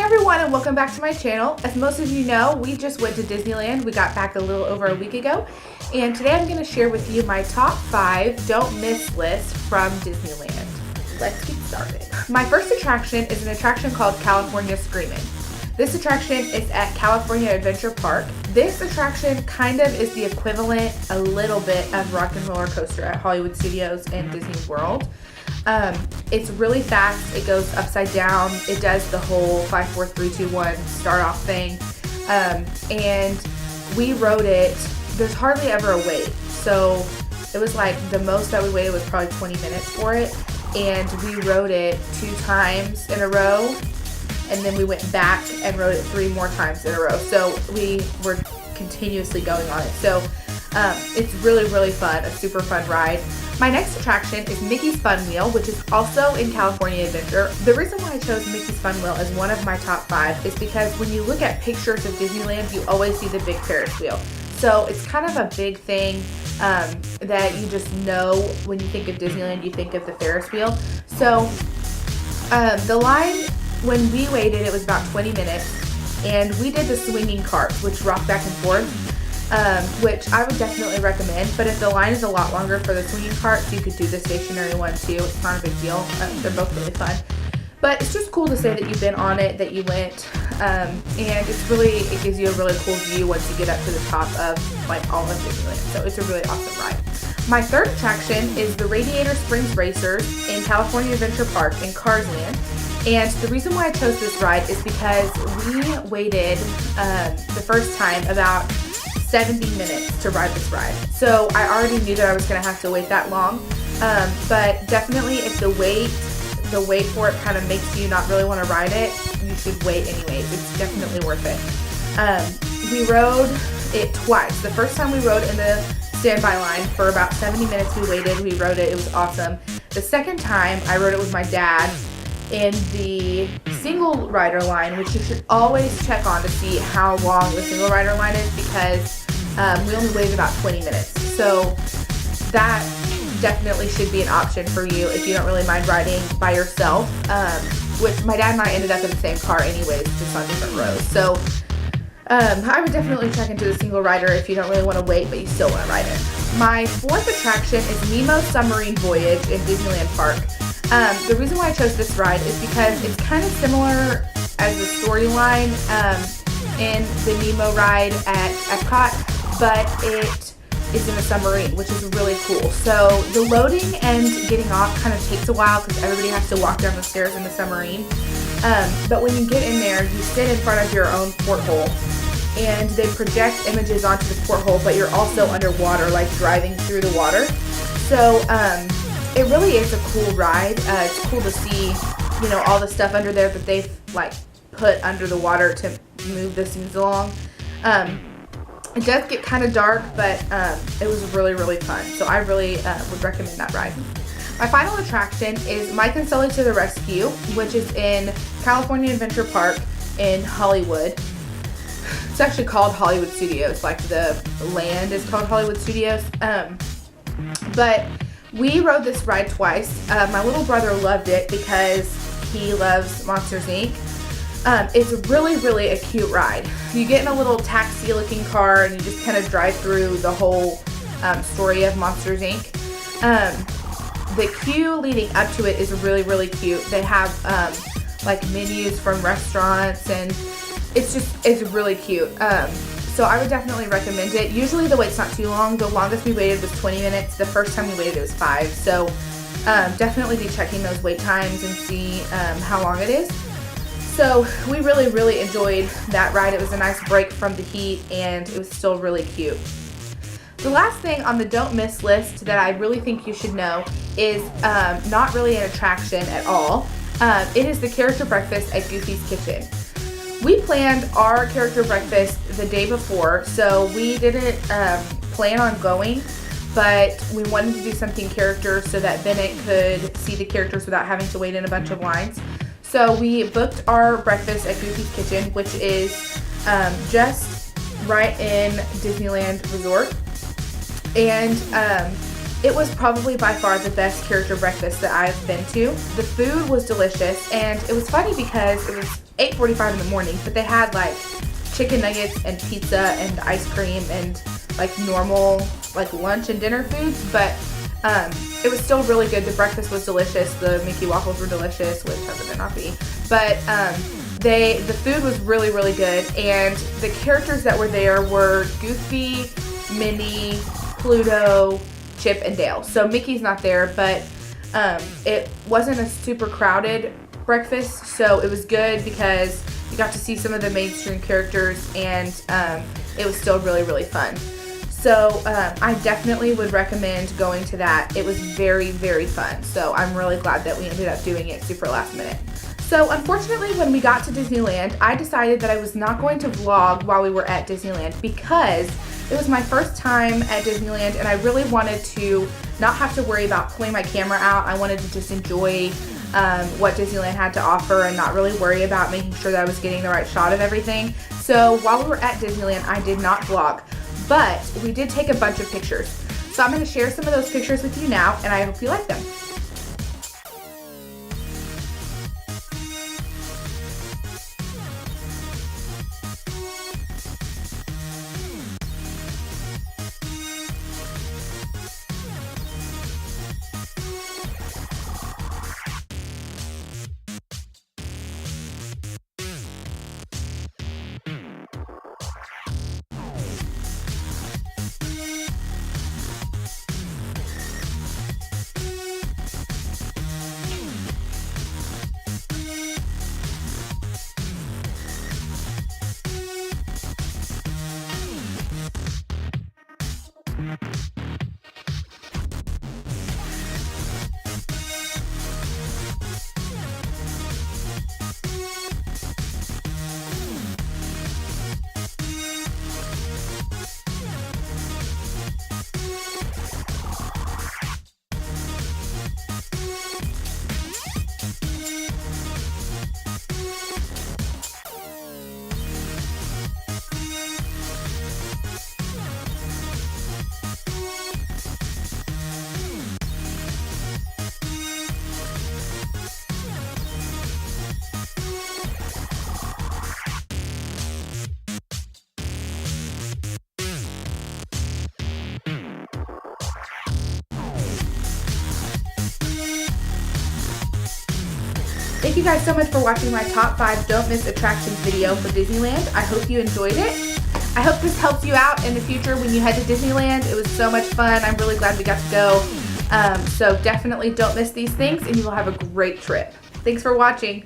Hey everyone, and welcome back to my channel. As most of you know, we just went to Disneyland. We got back a little over a week ago, and today I'm going to share with you my top 5 don't miss list from Disneyland. Let's get started. My first attraction is an attraction called California Screamin'. This attraction is at California Adventure Park. This attraction kind of is the equivalent a little bit of Rock and Roller Coaster at Hollywood Studios and Disney World. It's really fast. It goes upside down. It does the whole 5, 4, 3, 2, 1 start off thing. And we rode it. There's hardly ever a wait. So it was like the most that we waited was probably 20 minutes for it. And we rode it 2 times in a row. And then we went back and rode it 3 more times in a row. So we were continuously going on it. So it's really, really fun. A super fun ride. My next attraction is Mickey's Fun Wheel, which is also in California Adventure. The reason why I chose Mickey's Fun Wheel as one of my top 5 is because when you look at pictures of Disneyland, you always see the big Ferris wheel. So it's kind of a big thing that you just know when you think of Disneyland, you think of the Ferris wheel. So the line, when we waited, it was about 20 minutes, and we did the swinging carts, which rock back and forth. Which I would definitely recommend, but if the line is a lot longer for the swinging carts, you could do the stationary one too. It's not a big deal. They're both really fun. But it's just cool to say that you've been on it, that you went, and it gives you a really cool view once you get up to the top of like all of Disneyland. So it's a really awesome ride. My third attraction is the Radiator Springs Racers in California Adventure Park in Cars Land. And the reason why I chose this ride is because we waited the first time about 70 minutes to ride this ride. So I already knew that I was gonna have to wait that long. But definitely if the wait for it kind of makes you not really want to ride it, you should wait anyways. It's definitely worth it. We rode it twice. The first time we rode in the standby line for about 70 minutes. We waited, we rode it, it was awesome. The second time I rode it with my dad in the single rider line, which you should always check on to see how long the single rider line is, because we only waited about 20 minutes. So that definitely should be an option for you if you don't really mind riding by yourself, which my dad and I ended up in the same car anyways, just on different rows. So I would definitely check into the single rider if you don't really want to wait, but you still want to ride it. My fourth attraction is Nemo's Submarine Voyage in Disneyland Park. The reason why I chose this ride is because it's kind of similar as the storyline in the Nemo ride at Epcot, but it is in a submarine, which is really cool. So the loading and getting off kind of takes a while because everybody has to walk down the stairs in the submarine. But when you get in there, you sit in front of your own porthole, and they project images onto the porthole, but you're also underwater, like driving through the water. So it really is a cool ride. It's cool to see, all the stuff under there that they've like put under the water to move the scenes along. It does get kind of dark, but it was really, really fun. So I really would recommend that ride. My final attraction is Mike and Sully to the Rescue, which is in California Adventure Park in Hollywood. It's actually called Hollywood Studios, like the land is called Hollywood Studios. But we rode this ride twice. My little brother loved it because he loves Monsters, Inc. It's really, really a cute ride. You get in a little taxi-looking car and you just kind of drive through the whole story of Monsters, Inc. The queue leading up to it is really, really cute. They have like menus from restaurants, and it's really cute. So I would definitely recommend it. Usually the wait's not too long. The longest we waited was 20 minutes. The first time we waited it was 5. So definitely be checking those wait times and see how long it is. So we really, really enjoyed that ride. It was a nice break from the heat, and it was still really cute. The last thing on the don't miss list that I really think you should know is not really an attraction at all. It is the character breakfast at Goofy's Kitchen. We planned our character breakfast the day before, so we didn't plan on going, but we wanted to do something character so that Bennett could see the characters without having to wait in a bunch of lines. So we booked our breakfast at Goofy's Kitchen, which is just right in Disneyland Resort. And it was probably by far the best character breakfast that I've been to. The food was delicious, and it was funny because it was 8:45 in the morning, but they had like chicken nuggets and pizza and ice cream and like normal like lunch and dinner foods, but it was still really good. The breakfast was delicious. The Mickey waffles were delicious, which how could they not be? But the food was really, really good, and the characters that were there were Goofy, Minnie, Pluto, Chip, and Dale. So Mickey's not there, but it wasn't a super crowded breakfast, so it was good because you got to see some of the mainstream characters, and it was still really, really fun. So I definitely would recommend going to that. It was very, very fun. So I'm really glad that we ended up doing it super last minute. So unfortunately, when we got to Disneyland, I decided that I was not going to vlog while we were at Disneyland because it was my first time at Disneyland, and I really wanted to not have to worry about pulling my camera out. I wanted to just enjoy what Disneyland had to offer and not really worry about making sure that I was getting the right shot of everything. So while we were at Disneyland, I did not vlog, but we did take a bunch of pictures. So I'm going to share some of those pictures with you now, and I hope you like them. Thank you guys so much for watching my top 5 don't miss attractions video for Disneyland. I hope you enjoyed it. I hope this helps you out in the future when you head to Disneyland. It was so much fun. I'm really glad we got to go. So definitely don't miss these things, and you will have a great trip. Thanks for watching.